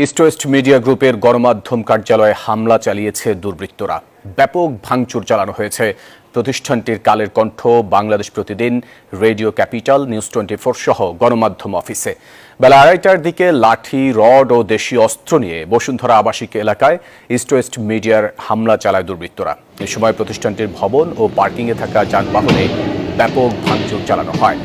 East West media গ্রুপের গণমাধ্যম কার্যালয়ে হামলা চালিয়েছে দুর্বৃত্তরা। ব্যাপক ভাঙচুর চালানো হয়েছে প্রতিষ্ঠানটির কালের কণ্ঠ, বাংলাদেশ প্রতিদিন, রেডিও ক্যাপিটাল, নিউজ 24 সহ গণমাধ্যম অফিসে। বেলা 2:30টার দিকে লাঠি, রড ও দেশীয় অস্ত্র নিয়ে বসুন্ধরা আবাসিক এলাকায় ইস্ট ওয়েস্ট মিডিয়ার হামলা চালায় দুর্বৃত্তরা। এ সময় প্রতিষ্ঠানটির ভবন ও পার্কিংয়ে থাকা যানবাহনে ব্যাপক ভাঙচুর চালানো হয়।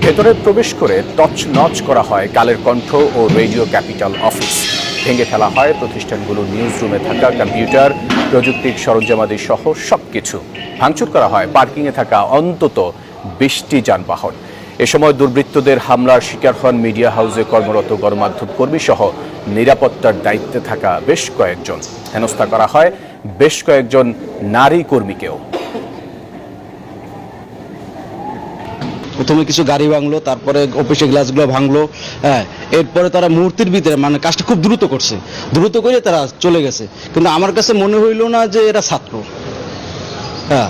ভেতরে প্রবেশ করে তছনছ করা হয় কালের কণ্ঠ ও রেডিও ক্যাপিটাল অফিস। ভেঙে ফেলা হয় প্রতিষ্ঠানগুলোর নিউজ রুমে থাকা কম্পিউটার, প্রযুক্তির সরঞ্জামাদি সহ সবকিছু। ভাঙচুর করা হয় পার্কিংয়ে থাকা অন্তত 20টি যানবাহন। এ সময় দুর্বৃত্তদের হামলার শিকার হন মিডিয়া হাউসে কর্মরত গণমাধ্যম কর্মী সহ নিরাপত্তার দায়িত্বে থাকা বেশ কয়েকজন। হেনস্থা করা হয় বেশ কয়েকজন নারী কর্মীকেও। প্রথমে কিছু গাড়ি ভাঙলো, তারপরে অফিসের গ্লাসগুলো ভাঙলো। হ্যাঁ, এরপরে তারা মুহূর্তের ভিতরে মানে কাজটা খুব দ্রুত করছে, দ্রুত করে তারা চলে গেছে। কিন্তু আমার কাছে মনে হইল না যে এরা ছাত্র। হ্যাঁ,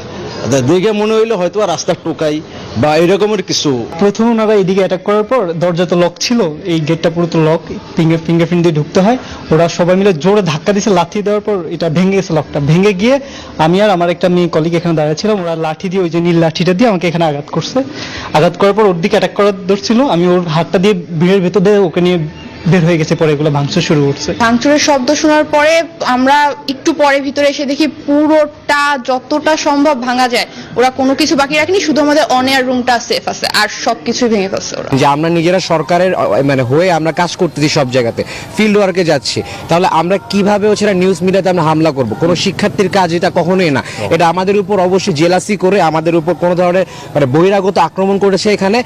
দেখে মনে হইলো হয়তো রাস্তার টোকাই বা এরকমের কিছু। প্রথম ওনারা এদিকে অ্যাটাক করার পর দরজা তো লক ছিল, এই গেটটা পুরো তো লক, ফিঙ্গারপ্রিন্ট দিয়ে ঢুকতে হয়। ওরা সবাই মিলে জোরে ধাক্কা দিয়েছে, লাঠি দেওয়ার পর এটা ভেঙে গেছে, লকটা ভেঙে গিয়ে আমি আর আমার একটা মেয়ে কলিগ এখানে দাঁড়িয়েছিলাম। ওরা লাঠি দিয়ে, ওই যে নীল লাঠিটা দিয়ে আমাকে এখানে আঘাত করছে। আঘাত করার পর ওর দিকে অ্যাটাক করার ধরছিল, আমি ওর হাতটা দিয়ে ভিড়ের ভেতর দিয়ে ওকে নিয়ে বের হয়ে গেছে। পরে এগুলো ভাঙচুর শুরু করছে। ভাঙচুরের শব্দ শোনার পরে আমরা একটু পরে ভিতরে এসে দেখি পুরোটা যতটা সম্ভব ভাঙা যায় ওরা কোনো কিছু বাকি রাখেনি, শুধু আমাদের অন এয়ার রুমটা সেফ আছে, আর সবকিছু ভেঙে ফেলছে ওরা। যে আমরা নিজেরা সরকারের মানে হয়ে আমরা কাজ করতেছি, সব জায়গাতে ফিল্ড ওয়ার্কে যাচ্ছি, তাহলে আমরা কিভাবে হচ্ছে নিউজ মিডিয়াতে আমরা হামলা করব? কোনো শিক্ষার্থীর কাজ এটা কখনোই না। এটা আমাদের উপর অবশ্যই জেলাসি করে আমাদের উপর কোনো ধরনের মানে বহিরাগত আক্রমণ করেছে এখানে।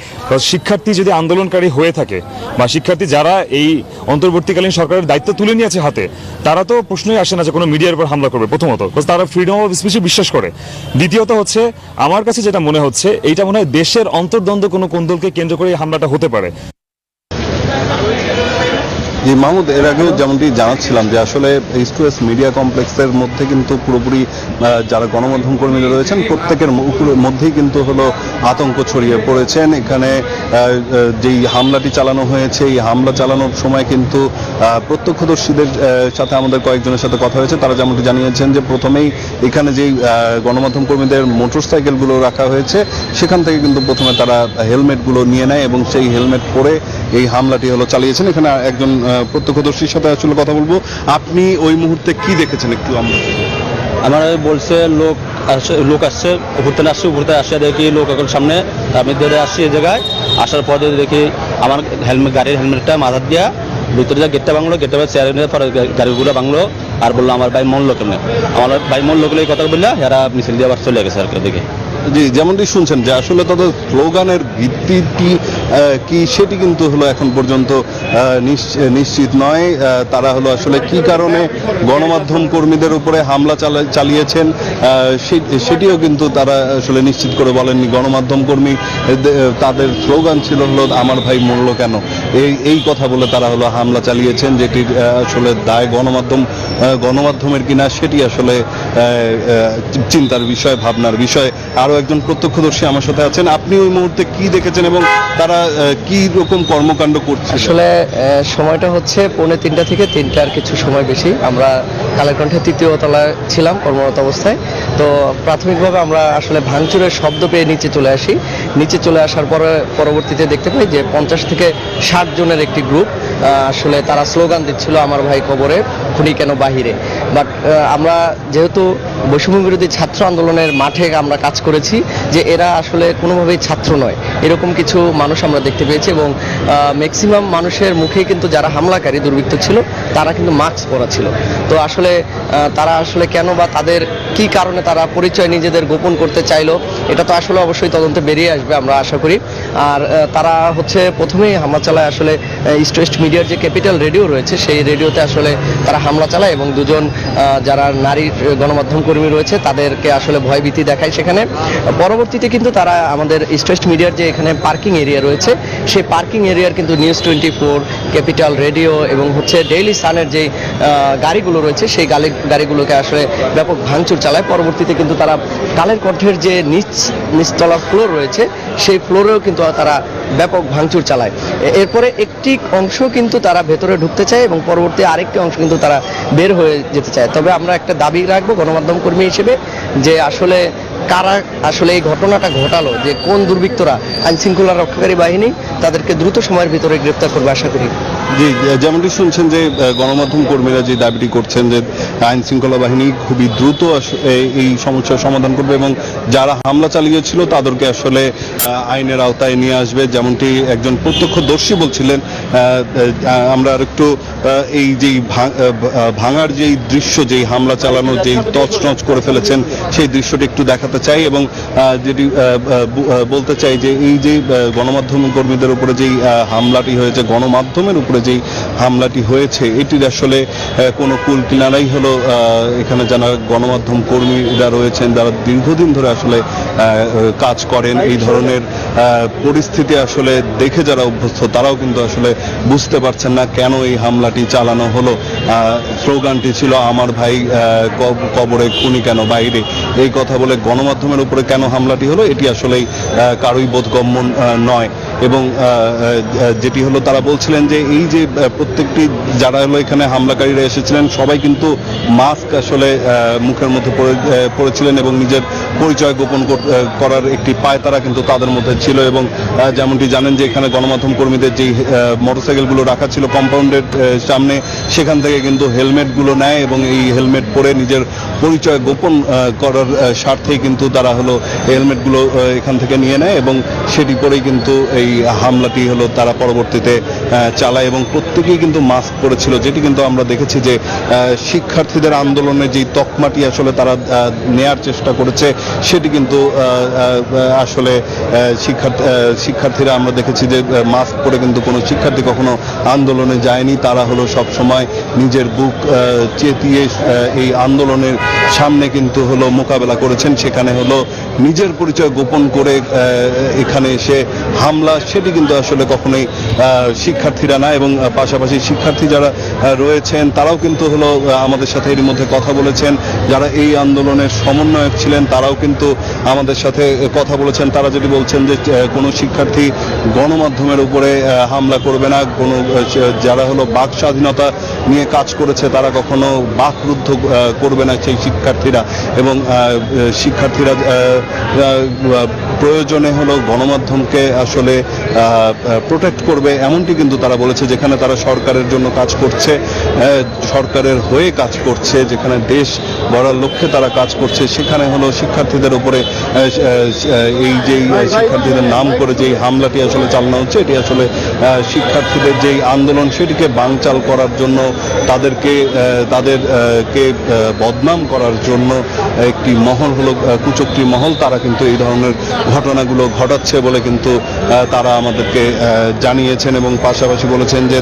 শিক্ষার্থী যদি আন্দোলনকারী হয়ে থাকে বা শিক্ষার্থী যারা এই অন্তর্বর্তীকালীন সরকারের দায়িত্ব তুলে নিয়েছে হাতে, তারা তো প্রশ্নই আসে না যে কোনো মিডিয়ার উপর হামলা করবে। প্রথমত তারা ফ্রিডম অফ স্পিচে বিশ্বাস করে। দ্বিতীয়ত হচ্ছে আমার কাছে যেটা মনে হচ্ছে এইটা মনে হয় দেশের অন্তর্দ্বন্দ্ব কোনো কোন্দলকে কেন্দ্র করে এই হামলাটা হতে পারে। জি মাহমুদ, এর আগেও যেমনটি জানাচ্ছিলাম যে আসলে ইস্ট ওয়েস্ট মিডিয়া কমপ্লেক্সের মধ্যে কিন্তু পুরোপুরি যারা গণমাধ্যম কর্মীরা রয়েছেন প্রত্যেকের মধ্যেই কিন্তু হলো আতঙ্ক ছড়িয়ে পড়েছেন। এখানে যেই হামলাটি চালানো হয়েছে, এই হামলা চালানোর সময় কিন্তু প্রত্যক্ষদর্শীদের সাথে আমাদের কয়েকজনের সাথে কথা হয়েছে। তারা যেমনটি জানিয়েছেন যে প্রথমেই এখানে যেই গণমাধ্যম কর্মীদের মোটরসাইকেলগুলো রাখা হয়েছে সেখান থেকে কিন্তু প্রথমে তারা হেলমেটগুলো নিয়ে নেয় এবং সেই হেলমেট পরে এই হামলাটি হলো চালিয়েছেন। এখানে একজন প্রত্যক্ষদর্শীর সাথে আসলে কথা বলবো। আপনি ওই মুহূর্তে কি দেখেছেন একটু? আমার বলছে লোক আসছে, উপরতে আসছে দেখি লোক এখন সামনে, আমি ধরে আসছি এই জায়গায়। আসার পরে দেখি আমার গাড়ির হেলমেটটা মাথা দিয়া ভিতরে যা গেটটা ভাঙলো, গেটটা চেয়ারে নিয়ে পরে গাড়িগুলো ভাঙলো। আর বললো আমার ভাই মরলো কেমনে, আমার ভাই মরলো এই কথা বললে এরা মিছিল দিয়ে আবার চলে গেছে আর কি দেখে। জি, যেমনটি শুনছেন যে আসলে তাদের স্লোগানের ভিত্তিটি কি সেটি কিন্তু হলো এখন পর্যন্ত নিশ্চিত নয়। তারা হলো আসলে কি কারণে গণমাধ্যম কর্মীদের উপরে হামলা চালিয়েছেন সেটিও কিন্তু তারা আসলে নিশ্চিত করে বলেননি। গণমাধ্যম কর্মী তাদের স্লোগান ছিল হলো আমার ভাই মরল কেন, এই কথা বলে তারা হলো হামলা চালিয়েছেন। যেটির আসলে দায় গণমাধ্যমের কিনা সেটি আসলে চিন্তার বিষয়, ভাবনার বিষয়। আরো একজন প্রত্যক্ষদর্শী আমার সাথে আছেন। আপনি ওই মুহূর্তে কি দেখেছেন এবং তারা কি রকম কর্মকাণ্ড করছে? আসলে সময়টা হচ্ছে 2:45 থেকে 3টার কিছু সময় বেশি। আমরা কালের কণ্ঠে 3য় তলায় ছিলাম কর্মরত অবস্থায়। তো প্রাথমিকভাবে আমরা আসলে ভাঙচুরের শব্দ পেয়ে নিচে চলে আসি। নিচে চলে আসার পরে পরবর্তীতে দেখতে পাই যে 50 থেকে 60 জনের একটি গ্রুপ আসলে তারা স্লোগান দিচ্ছিল আমার ভাই কবরে, খুনি কেন বাহিরে। বাট আমরা যেহেতু বৈষম্য বিরোধী ছাত্র আন্দোলনের মাঠে আমরা কাজ করেছি, যে এরা আসলে কোনোভাবেই ছাত্র নয় এরকম কিছু মানুষ আমরা দেখতে পেয়েছি। এবং ম্যাক্সিমাম মানুষের মুখে কিন্তু যারা হামলাকারী দুর্বৃত্ত ছিল তারা কিন্তু মাস্ক পরা ছিল। তো আসলে তারা আসলে কেন বা তাদের কি কারণে তারা পরিচয় নিজেদের গোপন করতে চাইলো এটা তো আসলে অবশ্যই তদন্তে বেরিয়ে আসবে আমরা আশা করি। আর তারা হচ্ছে প্রথমেই হামলা চালায় আসলে ইস্ট ওয়েস্ট মিডিয়ার যে ক্যাপিটাল রেডিও রয়েছে সেই রেডিওতে আসলে তারা হামলা চালায় এবং দুজন যারা নারী গণমাধ্যম কর্মী রয়েছে তাদেরকে আসলে ভয়ভীতি দেখায় সেখানে। পরবর্তীতে কিন্তু তারা আমাদের ইস্ট ওয়েস্ট মিডিয়ার যে এখানে পার্কিং এরিয়া রয়েছে সেই পার্কিং এরিয়ার কিন্তু নিউজ 24, ক্যাপিটাল রেডিও এবং হচ্ছে ডেইলি সানের যে গাড়িগুলো রয়েছে সেই গাড়িগুলোকে আসলে ব্যাপক ভাঙচুর চালায়। পরবর্তীতে কিন্তু তারা কালের কণ্ঠের যে নিচতলার ফ্লোর রয়েছে সেই ফ্লোরেও কিন্তু তারা ব্যাপক ভাঙচুর চালায়। এরপরে একটি অংশ কিন্তু তারা ভেতরে ঢুকতে চায় এবং পরবর্তী আরেকটি অংশ কিন্তু তারা বের হয়ে যেতে চায়। তবে আমরা একটা দাবি রাখবো গণমাধ্যম কর্মী হিসেবে যে আসলে কারা আসলে এই ঘটনাটা ঘটালো, যে কোন দুর্বৃত্তরা, আইন শৃঙ্খলা রক্ষাকারী বাহিনী তাদেরকে দ্রুত সময়ের ভিতরে গ্রেপ্তার করবে আশা করি। জি, যেমনটি শুনছেন যে গণমাধ্যম কর্মীরা যে দাবিটি করছেন যে আইন শৃঙ্খলা বাহিনী খুবই দ্রুত এই সমস্যার সমাধান করবে এবং যারা হামলা চালিয়েছিল তাদেরকে আসলে আইনের আওতায় নিয়ে আসবে, যেমনটি একজন প্রত্যক্ষদর্শী বলছিলেন। আমরা আরেকটু এই যেই ভাঙার যেই দৃশ্য, যেই হামলা চালানো, যেই তছনছ করে ফেলেছেন সেই দৃশ্যটি একটু দেখাতে চাই এবং যেটি বলতে চাই যে এই যে গণমাধ্যম কর্মীদের উপরে যেই হামলাটি হয়েছে, গণমাধ্যমের উপরে যেই হামলাটি হয়েছে, এটির আসলে কোনো কুল কিনারাই হলো এখানে যারা গণমাধ্যম কর্মীরা রয়েছেন, যারা দীর্ঘদিন ধরে আসলে কাজ করেন, এই ধরনের পরিস্থিতি আসলে দেখে যারা অভ্যস্ত তারাও কিন্তু আসলে বুঝতে পারছেন না কেন এই হামলাটি চালানো হলো। স্লোগানটি ছিল আমার ভাই কবরে, খুনি কেন বাইরে, এই কথা বলে গণমাধ্যমের উপরে কেন হামলাটি হলো এটি আসলেই কারোই বোধগম্য নয়। এবং যেটি হলো তারা বলছিলেন যে এই যে প্রত্যেকটি যারা হলো এখানে হামলাকারীরা এসেছিলেন সবাই কিন্তু মাস্ক আসলে মুখের মধ্যে পড়েছিলেন এবং নিজের পরিচয় গোপন করার একটি পায়তারা কিন্তু তাদের মধ্যে ছিল। এবং যেমনটি জানেন যে এখানে গণমাধ্যম কর্মীদের যেই মোটরসাইকেলগুলো রাখা ছিল কম্পাউন্ডের সামনে, সেখান থেকে কিন্তু হেলমেটগুলো নেয় এবং এই হেলমেট পরে নিজের পরিচয় গোপন করার স্বার্থেই কিন্তু তারা হলো হেলমেটগুলো এখান থেকে নিয়ে নেয় এবং সেটি পরেই কিন্তু এই হামলাটি হলো তারা পরবর্তীতে চালায় এবং প্রত্যেকেই কিন্তু মাস্ক পরেছিল, যেটি কিন্তু আমরা দেখেছি যে শিক্ষার্থীদের আন্দোলনের যেই তকমাটি আসলে তারা নেয়ার চেষ্টা করেছে সেটি কিন্তু আসলে শিক্ষার্থীরা আমরা দেখেছি যে মাস্ক পরে কিন্তু কোনো শিক্ষার্থী কখনো আন্দোলনে যায়নি। তারা হলো সব সময় নিজের বুক চেতিয়ে এই আন্দোলনের সামনে কিন্তু হলো মোকাবেলা করেছেন। সেখানে হলো নিজের পরিচয় গোপন করে এখানে এসে হামলা, সেটি কিন্তু আসলে কখনোই শিক্ষার্থীরা না। এবং পাশাপাশি শিক্ষার্থী যারা রয়েছেন তারাও কিন্তু হলো আমাদের সাথে এর মধ্যে কথা বলেছেন, যারা এই আন্দোলনের সমন্বয়ক ছিলেন তারাও কিন্তু আমাদের সাথে কথা বলেছেন। তারা যদি বলছেন যে কোনো শিক্ষার্থী গণমাধ্যমের উপরে হামলা করবে না, কোনো যারা হলো বাক স্বাধীনতা নিয়ে কাজ করেছে তারা কখনো বাকরুদ্ধ করবে না সেই শিক্ষার্থীরা, এবং শিক্ষার্থীরা প্রয়োজনে হলো গণমাধ্যমকে আসলে প্রোটেক্ট করবে, এমনটি কিন্তু তারা বলেছে। যেখানে তারা সরকারের জন্য কাজ করছে, সরকারের হয়ে কাজ করছে, যেখানে দেশ গড়ার লক্ষ্যে তারা কাজ করছে, সেখানে হলো শিক্ষার্থীদের উপরে এই যেই শিক্ষার্থীদের নাম করে যেই হামলাটি আসলে চালানো হচ্ছে, এটি আসলে শিক্ষার্থীদের যেই আন্দোলন সেটিকে বানচাল করার জন্য, তাদেরকে বদনাম করার জন্য একটি মহল হলো কুচক্রী মহল, তারা কিন্তু এই ধরনের ঘটনাগুলো ঘটাচ্ছে বলে কিন্তু তারা আমাদেরকে জানিয়েছেন। এবং পাশাপাশি বলেছেন যে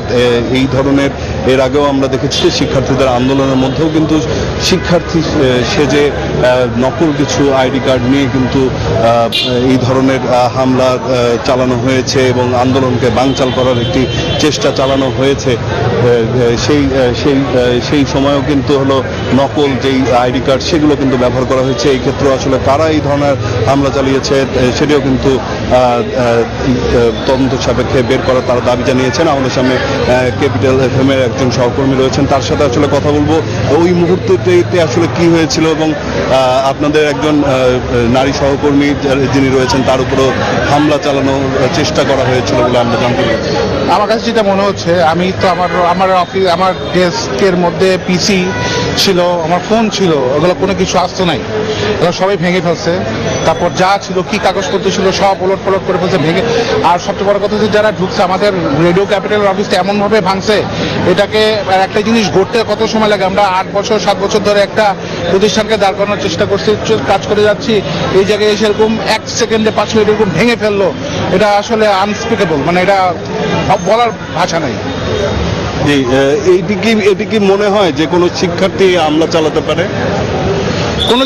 এই ধরনের এর আগেও আমরা দেখেছি যে শিক্ষার্থীদের আন্দোলনের মধ্যেও কিন্তু শিক্ষার্থী সেজে নকল কিছু আইডি কার্ড নিয়ে কিন্তু এই ধরনের হামলা চালানো হয়েছে এবং আন্দোলনকে বানচাল করার একটি চেষ্টা চালানো হয়েছে। সেই সময়ও কিন্তু হলো নকল যেই আইডি কার্ড সেগুলো কিন্তু ব্যবহার করা হয়েছে। এই ক্ষেত্রে আসলে কারা এই ধরনের হামলা চালিয়েছে সেটিও কিন্তু তদন্ত সাপেক্ষে বের করার তারা দাবি জানিয়েছেন। আমাদের সামনে ক্যাপিটাল এফএম এর একজন সহকর্মী রয়েছেন, তার সাথে আসলে কথা বলবো ওই মুহূর্তটিতে আসলে কি হয়েছিল এবং আপনাদের একজন নারী সহকর্মী যিনি রয়েছেন তার উপরও হামলা চালানোর চেষ্টা করা হয়েছিল বলে আমরা জানতে পেরেছি। আমার কাছে যেটা মনে হচ্ছে, আমি তো আমার অফিস, আমার ডেস্কের মধ্যে পিসি ছিল, আমার ফোন ছিল, ওগুলো কোনো কিছু আসতো নাই, ওগুলো সবাই ভেঙে ফেলছে। তারপর যা ছিল কি কাগজপত্র ছিল সব ওলট পলট করে ফেলছে ভেঙে। আর সবচেয়ে বড় কথা হচ্ছে যারা ঢুকছে আমাদের রেডিও ক্যাপিটাল অফিসটা এমনভাবে ভাঙছে, এটাকে একটা জিনিস গড়তে কত সময় লাগে। আমরা 8 বছর 7 বছর ধরে একটা প্রতিষ্ঠানকে দাঁড় করানোর চেষ্টা করছি, কাজ করে যাচ্ছি, এই জায়গায় এসে এরকম 1 সেকেন্ডে 5 মিনিট এরকম ভেঙে ফেললো, এটা আসলে আনস্পিকেবল, মানে এটা বলার ভাষা নাই। এটি কি মনে হয় যে কোনো শিক্ষার্থী হামলা চালাতে পারে? কোন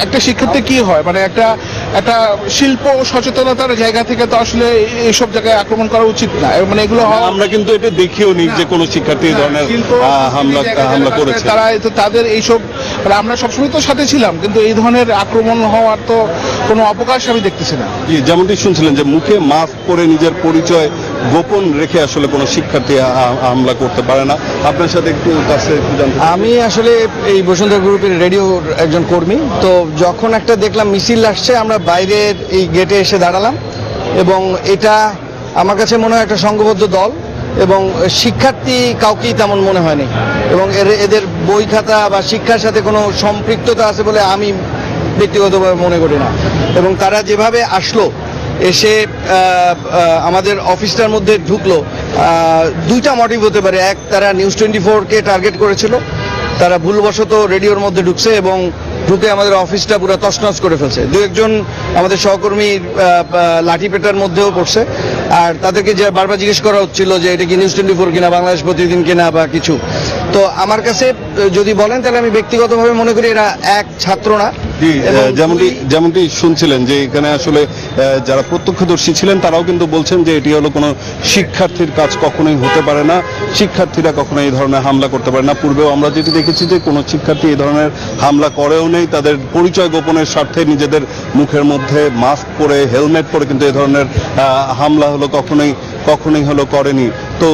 একটা শিক্ষার্থী কি হয় মানে একটা শিল্প সচেতনতার জায়গা থেকে তো আসলে এইসব জায়গায় আক্রমণ করা উচিত না, মানে এগুলো হয় আমরা কিন্তু এটা দেখিও নি যে কোনো শিক্ষার্থী এই ধরনের হামলা করেছে। তারা তো তাদের এইসব মানে আমরা সবসময় তো সাথে ছিলাম, কিন্তু এই ধরনের আক্রমণ হওয়ার তো কোনো অবকাশ আমি দেখতেছি না। জি, যেমনটি শুনছিলেন যে মুখে মাস্ক পরে নিজের পরিচয় গোপন রেখে আসলে কোনো শিক্ষার্থী হামলা করতে পারে না। আপনার সাথে একটু কাছে একটু জানতে চাই। আমি আসলে এই বসুন্ধরা গ্রুপের রেডিওর একজন কর্মী, তো যখন একটা দেখলাম মিছিল আসছে আমরা বাইরের এই গেটে এসে দাঁড়ালাম, এবং এটা আমার কাছে মনে হয় একটা সংঘবদ্ধ দল, এবং শিক্ষার্থী কাউকেই তেমন মনে হয়নি, এবং এদের বই খাতা বা শিক্ষার সাথে কোনো সম্পৃক্ততা আছে বলে আমি ব্যক্তিগতভাবে মনে করি না। এবং তারা যেভাবে আসলো, এসে আমাদের অফিসটার মধ্যে ঢুকলো, দুইটা মোটিভ হতে পারে। এক, তারা নিউজ 24-কে টার্গেট করেছিল, তারা ভুলবশত রেডিওর মধ্যে ঢুকছে এবং ঢুকে আমাদের অফিসটা পুরো তছনছ করে ফেলছে। দু একজন আমাদের সহকর্মী লাঠি পেটার মধ্যেও পড়ছে, আর তাদেরকে যে বারবার জিজ্ঞেস করা হচ্ছিল যে এটা কি নিউজ 24 কিনা, বাংলাদেশ প্রতিদিন কিনা বা কিছু। তো আমার কাছে যদি বলেন তাহলে আমি ব্যক্তিগতভাবে মনে করি এরা এক ছাত্র না। যেমনটি শুনছিলেন যে এখানে আসলে যারা প্রত্যক্ষদর্শী ছিলেন তারাও কিন্তু বলছেন যে এটি হলো কোনো শিক্ষার্থীর কাজ কখনোই হতে পারে না, শিক্ষার্থীরা কখনো এই ধরনের হামলা করতে পারে না। পূর্বেও আমরা যেটি দেখেছি যে কোনো শিক্ষার্থী এই ধরনের হামলা করেও নেই, তাদের পরিচয় গোপনের স্বার্থে নিজেদের মুখের মধ্যে মাস্ক পরে হেলমেট পরে কিন্তু এই ধরনের হামলা হলো কখনোই হলো করেনি। তো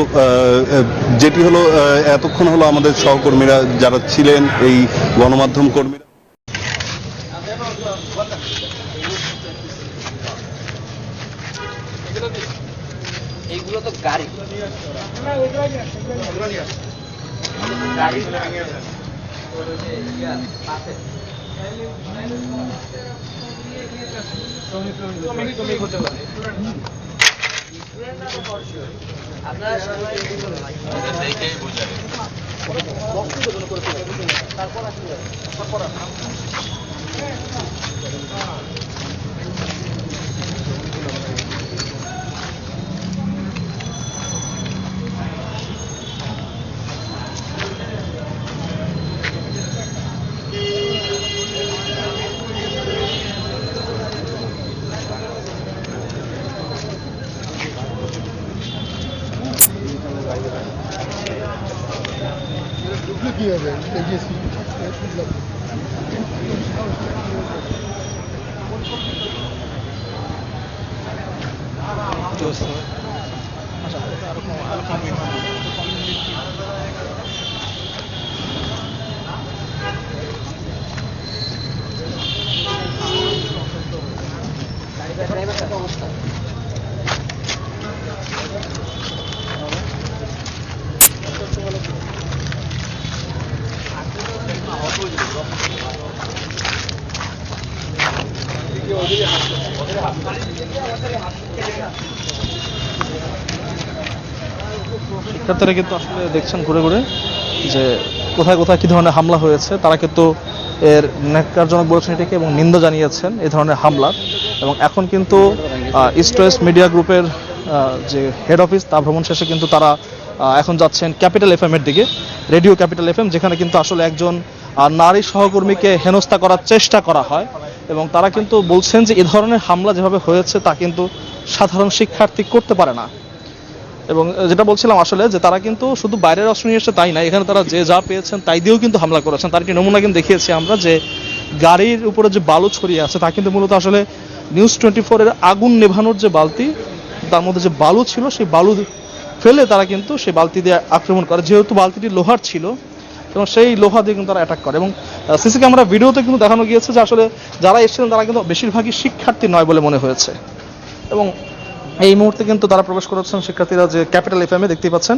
যেটি হলো এতক্ষণ হলো আমাদের সহকর্মীরা যারা ছিলেন এই গণমাধ্যম কর্মীরা এইগুলো তো গাড়ি শিক্ষার্থীরা কিন্তু আসলে দেখছেন ঘুরে ঘুরে যে কোথায় কোথায় কি ধরনের হামলা হয়েছে। তারা কিন্তু এর ন্যাক্কারজনক বলেছেন এটাকে এবং নিন্দা জানিয়েছেন এই ধরনের হামলার। এবং এখন কিন্তু ইস্ট ওয়েস্ট মিডিয়া গ্রুপের যে হেড অফিস তা ভ্রমণ শেষে কিন্তু তারা এখন যাচ্ছেন ক্যাপিটাল এফএম এর দিকে, রেডিও ক্যাপিটাল এফএম, যেখানে কিন্তু আসলে একজন নারী সহকর্মীকে হেনস্থা করার চেষ্টা করা হয়। এবং তারা কিন্তু বলছেন যে এই ধরনের হামলা যেভাবে হয়েছে তা কিন্তু সাধারণ শিক্ষার্থী করতে পারে না। এবং যেটা বলছিলাম আসলে যে তারা কিন্তু শুধু বাইরের অস্ত্র নিয়ে এসে তাই না, এখানে তারা যে যা পেয়েছেন তাই দিয়েও কিন্তু হামলা করেছেন। তার একটি নমুনা কিন্তু দেখিয়েছি আমরা, যে গাড়ির উপরে যে বালু ছড়িয়ে আছে তা কিন্তু মূলত আসলে নিউজ 24 এর আগুন নেভানোর যে বালতি, তার মধ্যে যে বালু ছিল সেই বালু ফেলে তারা কিন্তু সেই বালতি দিয়ে আক্রমণ করে, যেহেতু বালতিটি লোহার ছিল এবং সেই লোহা দিয়ে কিন্তু তারা অ্যাটাক করে। এবং সিসি ক্যামেরা ভিডিওতে কিন্তু দেখানো গিয়েছে যে আসলে যারা এসেছিলেন তারা কিন্তু বেশিরভাগই শিক্ষার্থী নয় বলে মনে হয়েছে। এবং এই মুহূর্তে কিন্তু তারা প্রবেশ করেছেন শিক্ষার্থীরা যে ক্যাপিটাল এফএম এ দেখতেই পাচ্ছেন,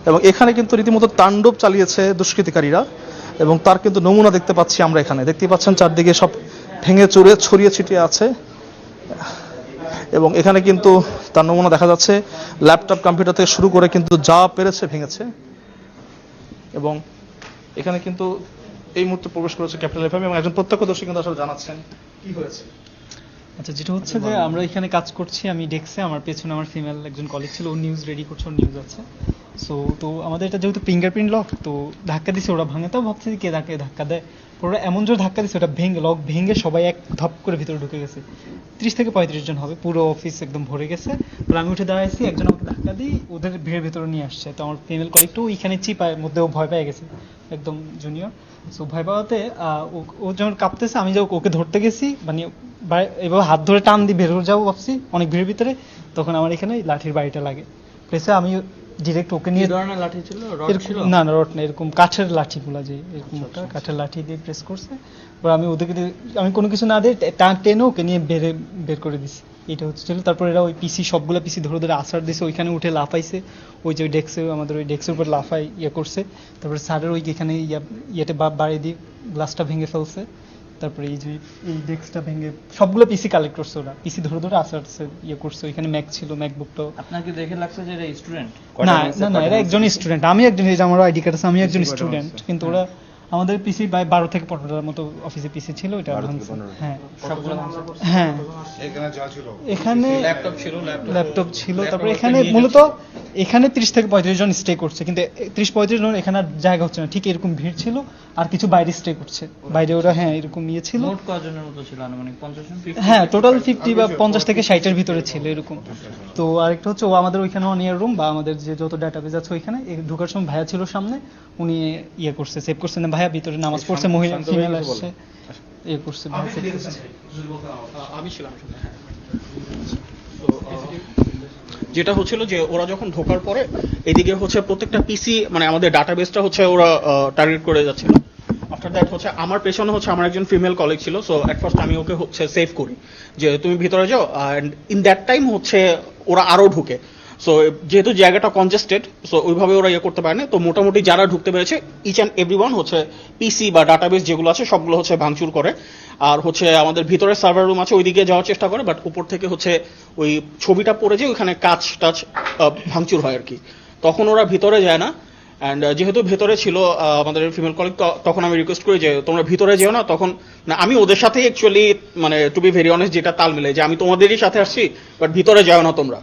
এবং এখানে কিন্তু রীতিমতো তাণ্ডব চালিয়েছে দুষ্কৃতিকারীরা। এবং তার কিন্তু নমুনা দেখতে পাচ্ছি আমরা, এখানে দেখতেই পাচ্ছেন চারদিকে সব ভেঙে চুরে ছড়িয়ে ছিটিয়ে আছে। এবং এখানে কিন্তু তার নমুনা দেখা যাচ্ছে, ল্যাপটপ কম্পিউটার থেকে শুরু করে কিন্তু যা পেরেছে ভেঙেছে। এবং এখানে কিন্তু এই মুহূর্তে প্রবেশ করেছে ক্যাপিটাল এফএম এবং একজন প্রত্যক্ষদর্শী কিন্তু আসলে জানাচ্ছেন কি হয়েছে। আচ্ছা, যেটা হচ্ছে যে আমরা এখানে কাজ করছি, আমি ডেস্কে, আমার পেছনে আমার ফিমেল একজন কলিগ ছিল, ও নিউজ রেডি করছে, ওর নিউজ আছে। সো তো আমাদের এটা যেহেতু ফিঙ্গারপ্রিন্ট লক, তো ধাক্কা দিছে ওরা ভাঙে, তাও ভাবছি কে ধাক্কা দেয়, ওরা এমন জোর ধাক্কা দিছে ওটা ভেঙে, লক ভেঙে সবাই এক ধপ করে ভিতরে ঢুকে গেছে। 30 থেকে 35 জন হবে, পুরো অফিস একদম ভরে গেছে। পরে আমি উঠে দাঁড়াইছি, একজন আমাকে ধাক্কা দিই ওদের ভিড়ের ভিতরে নিয়ে আসছে। তো আমার ফিমেল কলিগটাও ওইখানে চিপায় মধ্যে ও ভয় পেয়ে গেছে, একদম জুনিয়র। সো ভয় পাওয়াতে ও যখন কাঁপতেছে, আমি যখন ওকে ধরতে গেছি, মানে এবার হাত ধরে টান দিয়ে বের হয়ে যাবো ভাবছি অনেক ভিড়ের ভিতরে, তখন আমার এখানে লাঠির বাড়িটা লাগে প্লেসে। আমি ডিরেক্ট ওকে নিয়ে, লাঠি ছিল, না রড না, এরকম কাঠের লাঠি গুলা, যে এরকম একটা কাঠের লাঠি দিয়ে প্রেস করছে। এবার আমি ওদেরকে আমি কোনো কিছু না দিয়ে টেনে ওকে নিয়ে বের করে দিছি, এটা হচ্ছিল। তারপর এরা ওই পিসি সবগুলো পিসি ধরে ধরে আছাড় দিছে, ওইখানে উঠে লাফাইছে, ওই যে ডেস্কে, আমাদের ওই ডেস্কের উপর লাফাই করছে। তারপরে স্যারের ওই এখানে ইয়েতে বাড়ি দিয়ে গ্লাসটা ভেঙে ফেলছে। তারপরে এই যে এই ডেস্কটা ভেঙে সবগুলো পিসি কালেক্ট করছে, ওরা পিসি ধরে ধরে আছাড়ছে করছে। ওইখানে ম্যাক ছিল, ম্যাকবুকটাও। আপনাকে দেখে লাগছে যে এরা স্টুডেন্ট? না এরা একজন স্টুডেন্ট, আমি একজন, এই যে আমার আইডি কার্ড আছে, আমি একজন স্টুডেন্ট। কিন্তু ওরা আমাদের পিসি 12 থেকে 15টার মতো অফিসে পিসি ছিল, এটা ভাঙছে। হ্যাঁ হ্যাঁ, এখানে ল্যাপটপ ছিল। তারপরে এখানে মূলত এখানে 30 থেকে 35 জন স্টে করছে, কিন্তু 30-35 জন এখানে আর জায়গা হচ্ছে না, ঠিক এরকম ভিড় ছিল। আর কিছু বাইরে স্টে করছে, বাইরে ওরা, হ্যাঁ এরকম ইয়ে ছিল। মোট কয়জনের মতো ছিল? আনুমানিক 50 জন? হ্যাঁ, টোটাল 50 বা 50 থেকে 60-এর ভিতরে ছিল এরকম। তো আরেকটা হচ্ছে, ও আমাদের ওইখানে অন ইয়ার রুম বা আমাদের যে যত ডাটাবেজ আছে ওইখানে ঢোকার সময় ভাইয়া ছিল সামনে, উনি করছে, সেভ করছে না, ভাইয়া ভিতরে নামাজ পড়ছে, মহিলা ফিমেল আসছে, করছে, আমি ছিলাম। যেটা হচ্ছিল যে ওরা যখন ঢোকার পরে এদিকে হচ্ছে প্রত্যেকটা পিসি, মানে আমাদের ডাটাবেসটা হচ্ছে ওরা টার্গেট করে যাচ্ছিল। আফটার দ্যাট হচ্ছে আমার পেছনে হচ্ছে আমার একজন ফিমেল কলিগ ছিল। সো অ্যাট ফার্স্ট আমি ওকে হচ্ছে সেভ করি যে তুমি ভিতরে যাও, অ্যান্ড ইন দ্যাট টাইম হচ্ছে ওরা আরও ঢুকে। সো যেহেতু জায়গাটা কনজেস্টেড, সো ওইভাবে ওরা করতে পারে না। তো মোটামুটি যারা ঢুকতে পেরেছে, ইচ অ্যান্ড এভরিওয়ান হচ্ছে পিসি বা ডাটাবেস যেগুলো আছে সবগুলো হচ্ছে ভাঙচুর করে। আর হচ্ছে আমাদের ভিতরে সার্ভার রুম আছে, ওইদিকে যাওয়ার চেষ্টা করে, বাট উপর থেকে হচ্ছে ওই ছবিটা পড়ে যে ওইখানে কাচ টাচ ভাঙচুর হয় আর কি। তখন ওরা ভিতরে যায় না। অ্যান্ড যেহেতু ভেতরে ছিল আমাদের ফিমেল কলিগ, তখন আমি রিকোয়েস্ট করি যে তোমরা ভিতরে যেও না। তখন না, আমি ওদের সাথেই অ্যাকচুয়ালি, মানে টু বি ভেরি অনেস্ট, যেটা তাল মিলে যে আমি তোমাদেরই সাথে আসছি, বাট ভিতরে যাও না তোমরা।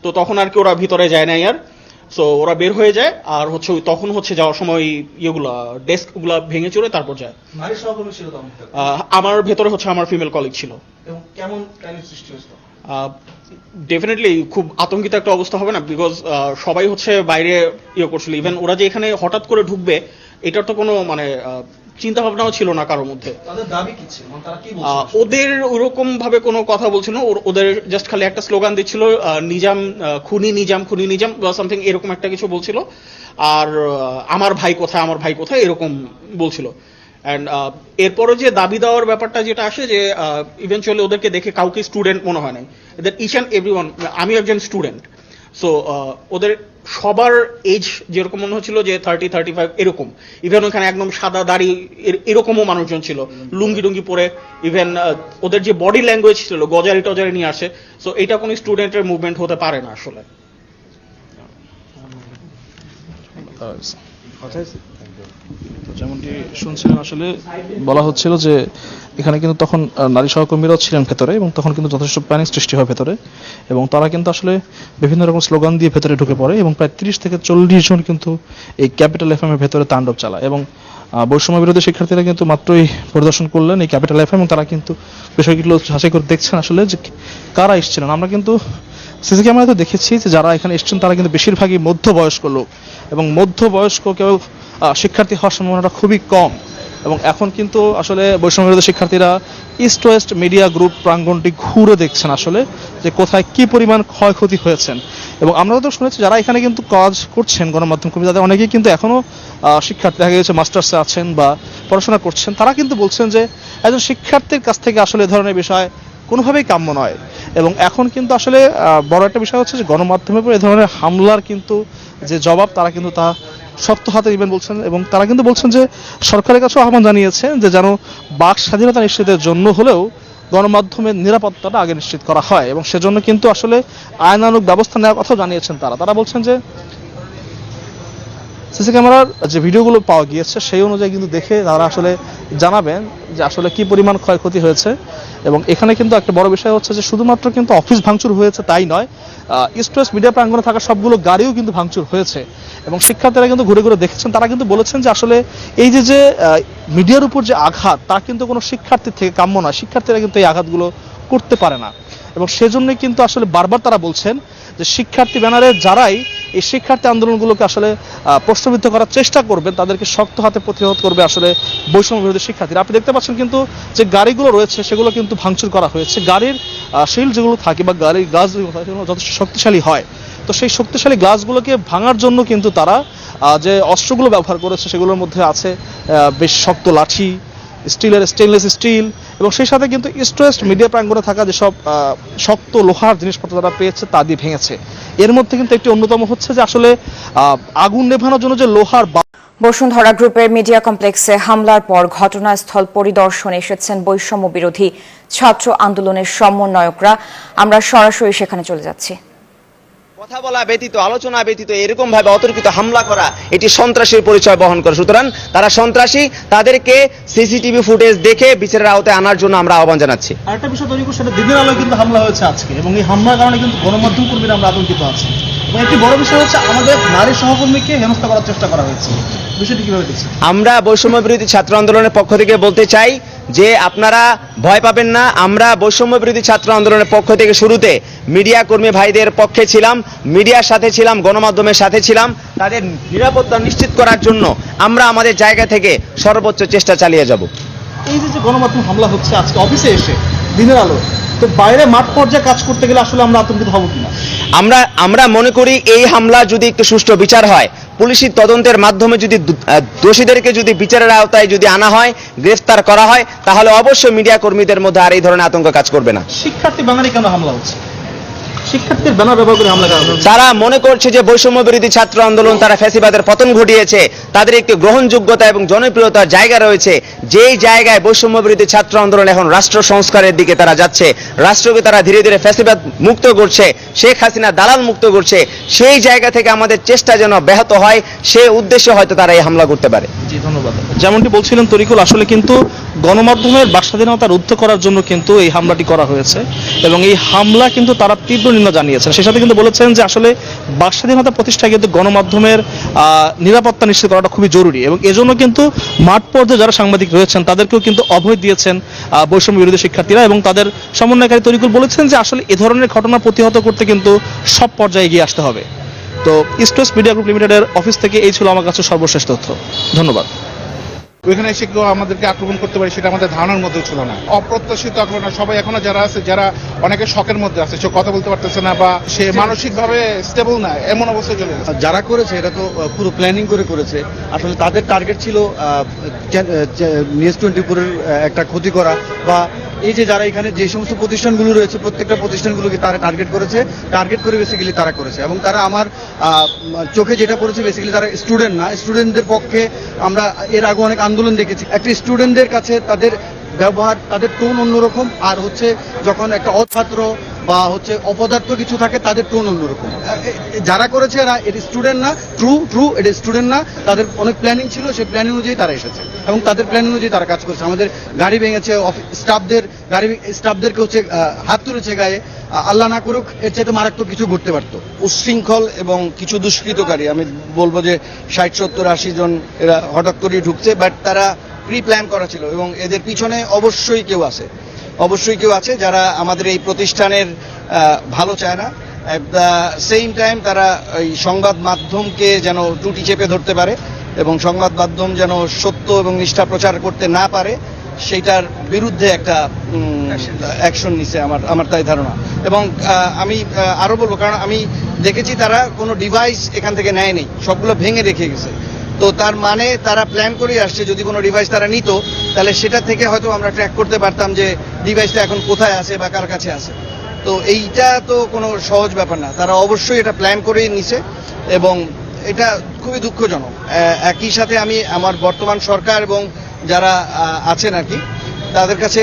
তো তখন আর কি ওরা ভিতরে যায় না আর। সো ওরা বের হয়ে যায়, আর হচ্ছে তখন হচ্ছে যাওয়ার সময় ইয়েগুলা ডেস্কগুলা ভেঙে চড়ে তারপর যায়। নারী সহকর্মী ছিল তো আমার ভেতরে হচ্ছে আমার ফিমেল কলিগ ছিল। এবং কেমন প্যানিক সৃষ্টি হয়েছিল? ডেফিনেটলি খুব আতঙ্কিত একটা অবস্থা হবে না, বিকজ সবাই হচ্ছে বাইরে করছিল। ইভেন ওরা যে এখানে হঠাৎ করে ঢুকবে, এটার তো কোনো মানে চিন্তা ভাবনাও ছিল না কারোর মধ্যে। তাদের দাবি কি ছিল? তারা কি বলছিল? ওদের ওরকম ভাবে কোনো কথা বলছিল না, ওদের জাস্ট খালি একটা স্লোগান দিচ্ছিল, নিজাম খুনি, নিজাম খুনি, নিজাম বা সামথিং এরকম একটা কিছু বলছিল। আর আমার ভাই কোথায় এরকম বলছিল। অ্যান্ড এরপরে যে দাবি দেওয়ার ব্যাপারটা যেটা আসে, যে ইভেনচুয়ালি ওদেরকে দেখে কাউকে স্টুডেন্ট মনে হয় নাই। এদের ইচ অ্যান্ড এভরিওয়ান, আমি একজন স্টুডেন্ট। সো ওদের সবার এজ যেরকম মনে হচ্ছিল যে 30-35 এরকম। ইভেন ওখানে একদম সাদা দাড়ি এরকমও মানুষজন ছিল, লুঙ্গি টুঙ্গি পরে। ইভেন ওদের যে বডি ল্যাঙ্গুয়েজ ছিল, গজারি টজারি নিয়ে আসে। সো এটা কোনো স্টুডেন্টের মুভমেন্ট হতে পারে না আসলে। যেমনটি শুনছিলেন, আসলে বলা হচ্ছিল যে এখানে কিন্তু তখন নারী সহকর্মীরাও ছিলেন ভেতরে, এবং তখন কিন্তু যথেষ্ট প্যানিক সৃষ্টি হয় ভেতরে, এবং তারা কিন্তু আসলে বিভিন্ন রকম স্লোগান দিয়ে ভেতরে ঢুকে পড়ে, এবং প্রায় 30 থেকে 40 জন কিন্তু এই ক্যাপিটাল এফএম এর ভেতরে তাণ্ডব চালায়। এবং বৈষম্য বিরোধী শিক্ষার্থীরা কিন্তু মাত্রই পরিদর্শন করলেন এই ক্যাপিটাল এফএম, এবং তারা কিন্তু বিষয়গুলো যাচাই করে দেখছেন আসলে যে কারা এসেছিলেন। আমরা কিন্তু সিসি ক্যামেরাতে দেখেছি যে যারা এখানে এসেছেন তারা কিন্তু বেশিরভাগই মধ্যবয়স্ক লোক, এবং মধ্যবয়স্ক কেউ শিক্ষার্থী হওয়ার সম্ভাবনাটা খুবই কম। এবং এখন কিন্তু আসলে বৈষম্য বিরোধী শিক্ষার্থীরা ইস্ট ওয়েস্ট মিডিয়া গ্রুপ প্রাঙ্গণটি ঘুরে দেখছেন আসলে যে কোথায় কি পরিমাণ ক্ষয়ক্ষতি হয়েছেন। এবং আমরা তো শুনেছি যারা এখানে কিন্তু কাজ করছেন গণমাধ্যম কর্মী, তাদের অনেকেই কিন্তু এখনও শিক্ষার্থী, দেখা গেছে মাস্টার্সে আছেন বা পড়াশোনা করছেন, তারা কিন্তু বলছেন যে একজন শিক্ষার্থীর কাছ থেকে আসলে এ ধরনের বিষয় কোনোভাবেই কাম্য নয়। এবং এখন কিন্তু আসলে বড় একটা বিষয় হচ্ছে যে গণমাধ্যমের উপর এ ধরনের হামলার কিন্তু যে জবাব, তারা কিন্তু তা শক্ত হাতে নেবেন বলছেন। এবং তারা কিন্তু বলছেন যে সরকারের কাছেও আহ্বান জানিয়েছেন যে যেন বাক স্বাধীনতা নিশ্চিতের জন্য হলেও গণমাধ্যমের নিরাপত্তাটা আগে নিশ্চিত করা হয়, এবং সেজন্য কিন্তু আসলে আইনানুগ ব্যবস্থা নেওয়ার কথাও জানিয়েছেন তারা। তারা বলছেন যে সিসি ক্যামেরার যে ভিডিওগুলো পাওয়া গিয়েছে সেই অনুযায়ী কিন্তু দেখে তারা আসলে জানাবেন যে আসলে কি পরিমাণ ক্ষয়ক্ষতি হয়েছে। এবং এখানে কিন্তু একটা বড় বিষয় হচ্ছে যে শুধুমাত্র কিন্তু অফিস ভাঙচুর হয়েছে তাই নয়, ইস্ট ওয়েস্ট মিডিয়া প্রাঙ্গণে থাকা সবগুলো গাড়িও কিন্তু ভাঙচুর হয়েছে। এবং শিক্ষার্থীরা কিন্তু ঘুরে ঘুরে দেখেছেন, তারা কিন্তু বলেছেন যে আসলে এই যে মিডিয়ার উপর যে আঘাত তা কিন্তু কোনো শিক্ষার্থীর থেকে কাম্য নয়, শিক্ষার্থীরা কিন্তু এই আঘাতগুলো করতে পারে না। এবং সেজন্যই কিন্তু আসলে বারবার তারা বলছেন যে শিক্ষার্থী ব্যানারে যারাই এই শিক্ষার্থী আন্দোলনগুলোকে আসলে প্রশ্নবিদ্ধ করার চেষ্টা করবেন তাদেরকে শক্ত হাতে প্রতিহত করবে আসলে বৈষম্য বিরোধী শিক্ষার্থীরা। আপনি দেখতে পাচ্ছেন কিন্তু যে গাড়িগুলো রয়েছে সেগুলো কিন্তু ভাঙচুর করা হয়েছে। গাড়ির শিল যেগুলো থাকে বা গাড়ির গ্লাস যেগুলো থাকে সেগুলো যথেষ্ট শক্তিশালী হয়, তো সেই শক্তিশালী গ্লাসগুলোকে ভাঙার জন্য কিন্তু তারা যে অস্ত্রগুলো ব্যবহার করেছে সেগুলোর মধ্যে আছে বেশ শক্ত লাঠি, স্টেনলেস স্টিল, এবং সেই সাথে কিন্তু ইস্ট ওয়েস্ট মিডিয়া প্রাঙ্গণে থাকা যেসব শক্ত লোহার জিনিসপত্র তারা পেয়েছে তা দিয়ে ভেঙেছে। এর মধ্যে কিন্তু একটি অন্যতম হচ্ছে যে আসলে আগুন নেভানোর জন্য যে লোহার বসুন্ধরা গ্রুপের মিডিয়া কমপ্লেক্সে হামলার পর ঘটনাস্থল পরিদর্শনে এসেছেন বৈষম্য বিরোধী ছাত্র আন্দোলনের সমন্বয়করা। আমরা সরাসরি সেখানে চলে যাচ্ছি। কথা বলা ব্যতীত, আলোচনা ব্যতীত এরকম ভাবে অতর্কিত হামলা করা এটি সন্ত্রাসীর পরিচয় বহন করে। সুতরাং তারা সন্ত্রাসী, তাদেরকে সিসিটিভি ফুটেজ দেখে বিচারের আওতায় আনার জন্য আমরা আহ্বান জানাচ্ছি। আরেকটা বিষয় তৈরি করছে, সেটা দিনের আলোয় কিন্তু হামলা হয়েছে আজকে, এবং এই হামলার কারণে কিন্তু গণমাধ্যম কর্মীরা আমরা আতঙ্কিত আছি। এবং একটি বড় বিষয় হচ্ছে আমাদের নারী সহকর্মীকে হেনস্থা করার চেষ্টা করা হয়েছে। বিষয়টি কিভাবে দেখছেন? আমরা বৈষম্য বিরোধী ছাত্র আন্দোলনের পক্ষ থেকে বলতে চাই যে আপনারা ভয় পাবেন না। আমরা বৈষম্য বিরোধী ছাত্র আন্দোলনের পক্ষ থেকে শুরুতে মিডিয়া কর্মী ভাইদের পক্ষে ছিলাম, মিডিয়ার সাথে ছিলাম, গণমাধ্যমের সাথে ছিলাম। তাদের নিরাপত্তা নিশ্চিত করার জন্য আমরা আমাদের জায়গা থেকে সর্বোচ্চ চেষ্টা চালিয়ে যাব। এই যে গণমাধ্যম হামলা হচ্ছে আজকে অফিসে এসে দিনের আলো, তো বাইরে মাঠ পর্যায়ে কাজ করতে গেলে আসলে আমরা আতঙ্কিত হব কিনা? আমরা মনে করি এই হামলা যদি একটু সুষ্ঠু বিচার হয়, পুলিশি তদন্তের মাধ্যমে যদি দোষীদেরকে যদি বিচারের আওতায় যদি আনা হয়, গ্রেফতার করা হয়, তাহলে অবশ্যই মিডিয়া কর্মীদের মধ্যে আর এই ধরনের আতঙ্ক কাজ করবে না। শিক্ষার্থী ব্যানারে কেন হামলা হচ্ছে? শিক্ষার্থীর ব্যানার ব্যবহার করে হামলা করা হচ্ছে। তারা মনে করছে যে বৈষম্য বিরোধী ছাত্র আন্দোলন তারা ফ্যাসিবাদের পতন ঘটিয়েছে, তাদের একটি গ্রহণযোগ্যতা এবং জনপ্রিয়তার জায়গা রয়েছে। যেই জায়গায় বৈষম্য বিরোধী ছাত্র আন্দোলন এখন রাষ্ট্র সংস্কারের দিকে তারা যাচ্ছে, রাষ্ট্রকে তারা ধীরে ধীরে ফ্যাসিবাদ মুক্ত করছে, শেখ হাসিনা দালাল মুক্ত করছে, সেই জায়গা থেকে আমাদের চেষ্টা যেন ব্যাহত হয়, সে উদ্দেশ্যে হয়তো তারা এই হামলা করতে পারে। জি, ধন্যবাদ। যেমনটি বলছিলেন তরিকুল, আসলে কিন্তু গণমাধ্যমের বাক স্বাধীনতা রুদ্ধ করার জন্য কিন্তু এই হামলাটি করা হয়েছে, এবং এই হামলা কিন্তু তারা তীব্র নিন্দা জানিয়েছেন। সেই সাথে কিন্তু বলেছেন যে আসলে বাক স্বাধীনতা প্রতিষ্ঠায় কিন্তু গণমাধ্যমের নিরাপত্তা নিশ্চিত করাটা খুবই জরুরি, এবং এজন্য কিন্তু মাঠ পর্যায়ে যারা সাংবাদিক রয়েছেন তাদেরকেও কিন্তু অভয় দিয়েছেন বৈষম্য বিরোধী শিক্ষার্থীরা। এবং তাদের সমন্বয়কারী তরিকুল বলেছেন যে আসলে এ ধরনের ঘটনা প্রতিহত করতে কিন্তু সব পর্যায়ে এগিয়ে আসতে হবে। তো ইস্ট ওয়েস্ট মিডিয়া গ্রুপ লিমিটেডের অফিস থেকে এই ছিল আমার কাছে সর্বশেষ তথ্য। ধন্যবাদ। ওইখানে এসে কেউ আমাদেরকে আক্রমণ করতে পারে সেটা আমাদের ধারণার মধ্যেও ছিল না। অপ্রত্যাশিত আক্রমণ, সবাই এখনো যারা আছে, যারা অনেকে শকের মধ্যে আছে, সে কথা বলতে পারতেছে না বা সে মানসিকভাবে স্টেবল না, এমন অবস্থায় চলে গেছে। যারা করেছে এটা তো পুরো প্ল্যানিং করে করেছে। আসলে তাদের টার্গেট ছিল নিউজ 24-এর একটা ক্ষতি করা, বা এই যে যারা এখানে যে সমস্ত প্রতিষ্ঠানগুলো রয়েছে প্রত্যেকটা প্রতিষ্ঠানগুলোকে তারা টার্গেট করে বেসিক্যালি তারা করেছে। এবং তারা আমার চোখে যেটা পড়েছে বেসিক্যালি তারা স্টুডেন্ট না, স্টুডেন্টদের পক্ষে আমরা এর আগে অনেক আন্দোলন দেখেছি। একটা স্টুডেন্টদের কাছে তাদের ব্যবহার, তাদের টোন অন্যরকম, আর হচ্ছে যখন একটা অছাত্র বা হচ্ছে অপদার্থ কিছু থাকে তাদের টোন অন্যরকম। যারা করেছে এরা এর স্টুডেন্ট না, ট্রু এটা স্টুডেন্ট না, তাদের অনেক প্ল্যানিং ছিল, সেই প্ল্যানিং অনুযায়ী তারা এসেছে এবং তাদের প্ল্যানিং অনুযায়ী তারা কাজ করেছে। আমাদের গাড়ি ভেঙেছে, স্টাফদেরকে হচ্ছে হাত তুলেছে গায়ে। আল্লাহ না করুক এর চাইতে মারাত্মক কিছু ঘটতে পারতো। উচ্ছৃঙ্খল এবং কিছু দুষ্কৃতকারী, আমি বলবো যে 60-70-80 জন এরা হঠাৎ করে ঢুকছে, বাট তারা প্রি প্ল্যান করা ছিল এবং এদের পিছনে অবশ্যই কেউ আছে যারা আমাদের এই প্রতিষ্ঠানের ভালো চায় না। অ্যাট দ্য সেম টাইম তারা এই সংবাদ মাধ্যমকে যেন টুটি চেপে ধরতে পারে এবং সংবাদ মাধ্যম যেন সত্য এবং নিষ্ঠা প্রচার করতে না পারে, সেইটার বিরুদ্ধে একটা অ্যাকশন নিছে আমার তাই ধারণা। এবং আমি আরো বলবো, কারণ আমি দেখেছি তারা কোনো ডিভাইস এখান থেকে নেয়নি, সবগুলো ভেঙে রেখে গেছে। তো তার মানে তারা প্ল্যান করে আসছে, যদি কোনো ডিভাইস তারা নিত তাহলে সেটা থেকে হয়তো আমরা ট্র্যাক করতে পারতাম যে ডিভাইসটা এখন কোথায় আছে বা কার কাছে আছে। তো এইটা তো কোনো সহজ ব্যাপার না, তারা অবশ্যই এটা প্ল্যান করেই নিছে এবং এটা খুবই দুঃখজনক। একই সাথে আমি আমার বর্তমান সরকার এবং যারা আছেন আর কি তাদের কাছে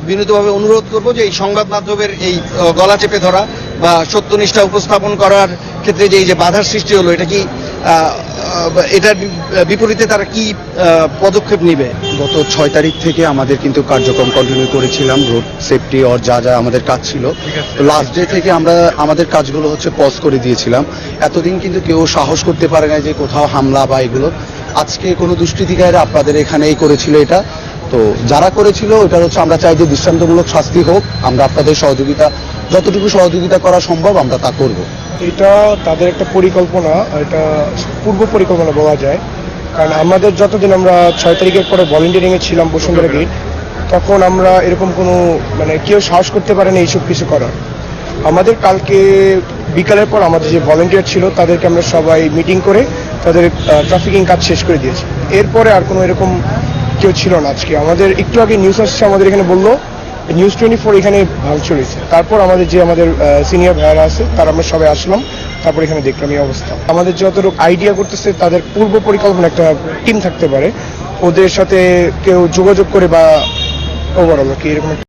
বিনীতভাবে অনুরোধ করব যে এই সংবাদ মাধ্যমের এই গলা চেপে ধরা বা সত্যনিষ্ঠা উপস্থাপন করার ক্ষেত্রে যে বাধার সৃষ্টি হলো, এটা কি এটার বিপরীতে তারা কি পদক্ষেপ নেবে? গত 6 তারিখ থেকে আমাদের কিন্তু কার্যক্রম কন্টিনিউ করেছিলাম, রোড সেফটি আর যা যা আমাদের কাজ ছিল। লাস্ট ডে থেকে আমরা আমাদের কাজগুলো হচ্ছে পজ করে দিয়েছিলাম। এতদিন কিন্তু কেউ সাহস করতে পারে না যে কোথাও হামলা বা এগুলো। আজকে কোনো দুষ্কৃতিকারীরা আপনাদের এখানেই করেছিল এটা, তো যারা করেছিল ওটা হচ্ছে আমরা চাই যে দৃষ্টান্তমূলক শাস্তি হোক। আমরা আপনাদের সহযোগিতা, যতটুকু সহযোগিতা করা সম্ভব আমরা তা করব। এটা তাদের একটা পরিকল্পনা, এটা পূর্ব পরিকল্পনা বলা যায়। কারণ আমাদের যতদিন আমরা 6 তারিখের পরে ভলেন্টিয়ারিংয়ে ছিলাম বসুন্ধরা গেট, তখন আমরা এরকম কোনো কেউ সাহস করতে পারে না এইসব কিছু করার। আমাদের কালকে বিকালের পর আমাদের যে ভলেন্টিয়ার ছিল তাদেরকে আমরা সবাই মিটিং করে তাদের ট্রাফিকিং কাজ শেষ করে দিয়েছি। এরপরে আর কোনো এরকম কেউ ছিল না। আজকে আমাদের একটু আগে নিউজ আসছে, আমাদের এখানে বললো নিউজ 24 এখানে ভাঙচুর হয়েছে। তারপর আমাদের সিনিয়র ভাইয়ারা আছে তারা আমরা সবাই আসলাম, তারপর এখানে দেখলাম এই অবস্থা। আমাদের যতটুকু আইডিয়া করতেছে তাদের পূর্ব পরিকল্পনা একটা টিম থাকতে পারে, ওদের সাথে কেউ যোগাযোগ করে বা ওভারঅল কি এরকম